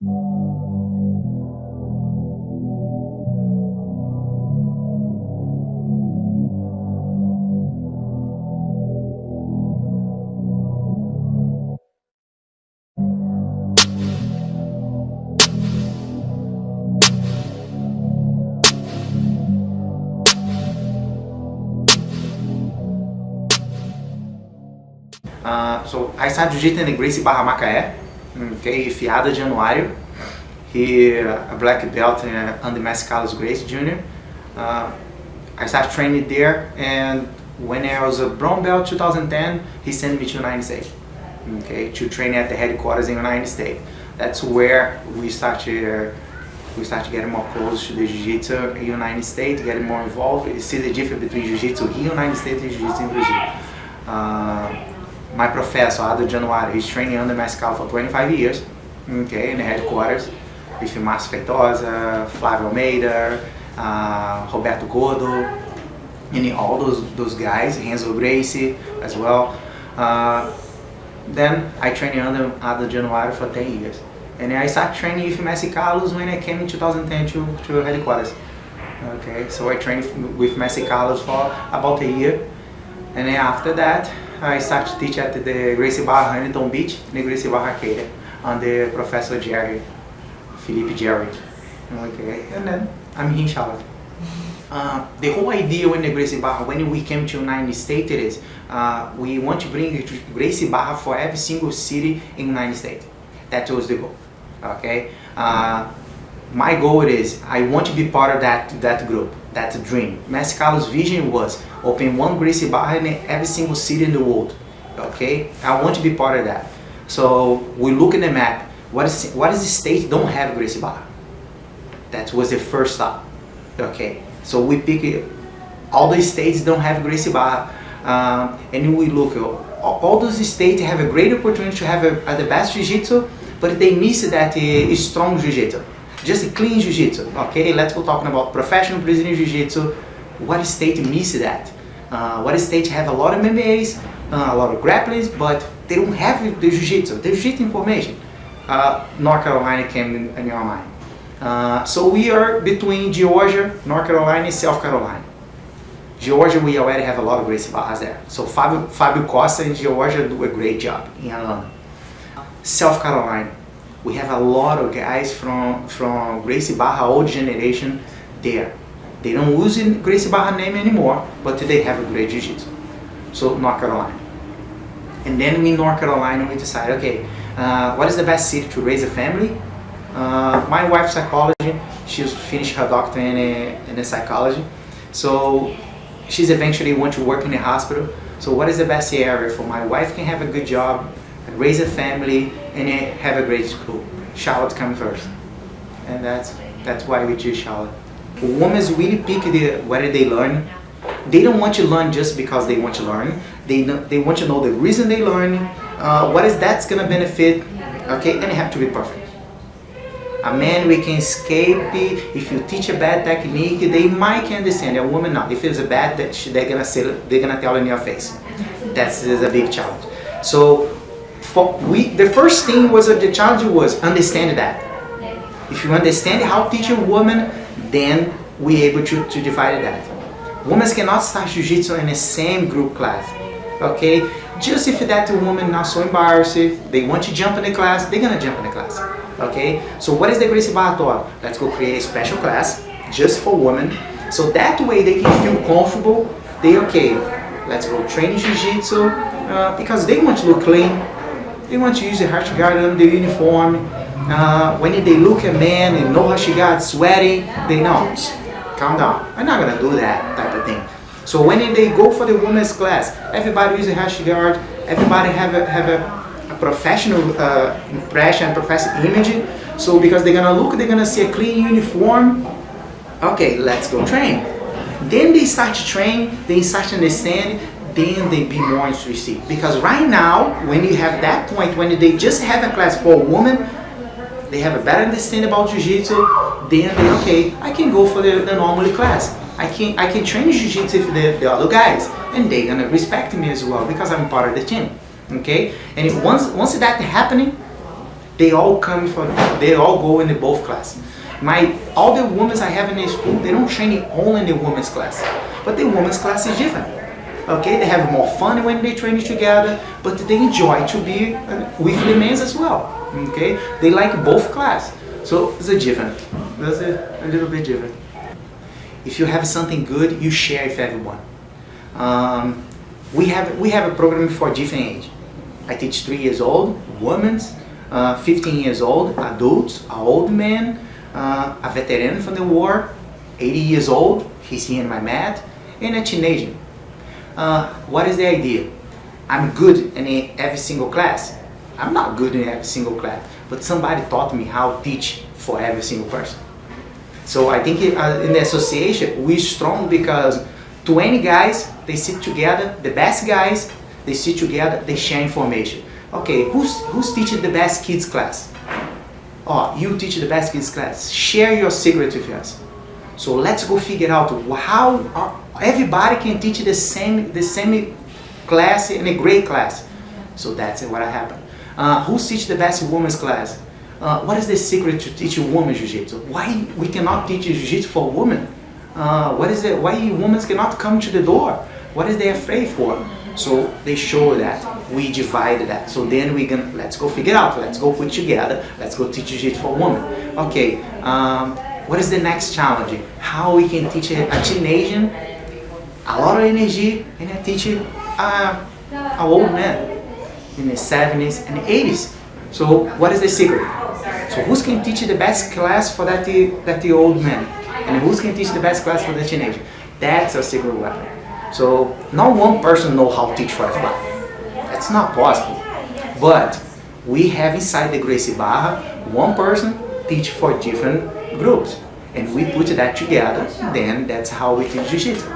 So I started jiu-jitsu in the Gracie Barra Macaé, okay, fiada de Januário. He a black belt under Master Carlos Gracie Jr. I started training there, and when I was a brown belt 2010, he sent me to the United States, okay, to train at the headquarters in the United States. That's where we started getting more close to the jiu-jitsu in the United States, getting more involved. You see the difference between jiu-jitsu here in the United States and jiu-jitsu in Brazil. My professor, Ado Januário, he's training under Mascal for 25 years, okay, in the headquarters, with Márcio Feitosa, Flávio Almeida, Roberto Gordo, and all those guys, Renzo Gracie as well. Then I trained under Ado Januário for 10 years. And I started training with Messi Carlos when I came in 2010 to headquarters. Okay, so I trained with Messi Carlos for about a year. And then after that, I started to teach at the Gracie Barra Huntington Beach, in the Gracie Barra Arcadia, under Professor Felipe Jerry. Okay, and then I'm here in Charlotte. The whole idea when the Gracie Barra, when we came to the United States, it is we want to bring Gracie Barra for every single city in the United States. That was the goal. Okay, my goal is I want to be part of that group, that dream. Messi Carlos' vision was open one Gracie Barra in every single city in the world. Okay, I want to be part of that. So we look at the map. What is the state don't have Gracie Barra? That was the first stop. Okay, so we pick all the states don't have Gracie Barra, and we look. All those states have a great opportunity to have the best jiu-jitsu, but they miss that strong jiu-jitsu, just a clean jiu-jitsu. Okay, let's go talking about professional Brazilian jiu-jitsu. What state miss that? What state have a lot of MMAs, a lot of grapplings, but they don't have the jiu-jitsu, the jiu-jitsu information. North Carolina came in your mind. So we are between Georgia, North Carolina, and South Carolina. Georgia, we already have a lot of Gracie Barras there. So Fabio Costa in Georgia do a great job in Atlanta. South Carolina, we have a lot of guys from Gracie Barra old generation there. They don't use the Gracie Barra name anymore, but they have a great jiu-jitsu. So North Carolina. And then in North Carolina, we decided, okay, what is the best city to raise a family? My wife's psychology, she's finished her doctorate in psychology. So she's eventually want to work in a hospital. So what is the best area for my wife can have a good job, raise a family, and have a great school? Charlotte come first. And that's why we choose Charlotte. Women really pick whether they learn. They don't want to learn just because they want to learn. They want to know the reason they learn, what is that's gonna benefit, okay, and they have to be perfect. A man, we can escape. If you teach a bad technique, they might understand. A woman, not. If it's a bad, they're gonna tell in your face. That's a big challenge. So, the first thing was the challenge was understand that. If you understand how to teach a woman, then we're able to divide that. Women cannot start jiu-jitsu in the same group class. Okay, just if that woman not so embarrassed, they want to jump in the class, they're gonna jump in the class. Okay, so what is the Gracie Barra thought? Let's go create a special class just for women, so that way they can feel comfortable. Okay, let's go train jiu-jitsu because they want to look clean. They want to use the rash guard under the uniform. When they look at men and no rash guard sweating, they know, calm down. I'm not gonna do that type of thing. So when they go for the women's class, everybody use a rash guard. Everybody have a professional impression, professional image. So because they're gonna look, they're gonna see a clean uniform. Okay, let's go train. Then they start to train, they start to understand, then they be more interested. Because right now, when you have that point, when they just have a class for a woman, they have a better understanding about jiu-jitsu, then they, okay, I can go for the normal class. I can train jiu-jitsu with the other guys, and they're gonna respect me as well because I'm part of the team. Okay, and once that happening, They all go in the both class. All the women I have in the school, they don't train only in the women's class, but the women's class is different. Okay, they have more fun when they train together, but they enjoy to be with the men's as well. Okay, they like both class, so it's a little bit different. If you have something good, you share with everyone. We have a program for different age. I teach 3 years old, women, 15 years old, adults, an old man, a veteran from the war, 80 years old, he's here in my mat, and a teenager. What is the idea? I'm good in every single class. I'm not good in every single class, but somebody taught me how to teach for every single person. So I think in the association, we're strong because 20 guys, they sit together, the best guys, they sit together, they share information. Okay, who's teaching the best kids class? Oh, you teach the best kids class. Share your secret with us. So let's go figure out how everybody can teach the same class in a great class. So that's what happened. Who teach the best women's class? What is the secret to teach a woman jiu-jitsu? Why we cannot teach jiu-jitsu for women? Why women cannot come to the door? What is they afraid for? So they show that, we divided that. So then let's go figure out, let's go put together, let's go teach jiu-jitsu for women. Okay, what is the next challenge? How we can teach a teenager a lot of energy and teach an old man in the 70s and 80s. So what is the secret? So who can teach the best class for that the old man? And who can teach the best class for the teenager? That's a secret weapon. So not one person knows how to teach for everyone. That's not possible. But we have inside the Gracie Barra, one person teach for different groups. And we put that together, then that's how we teach jiu-jitsu.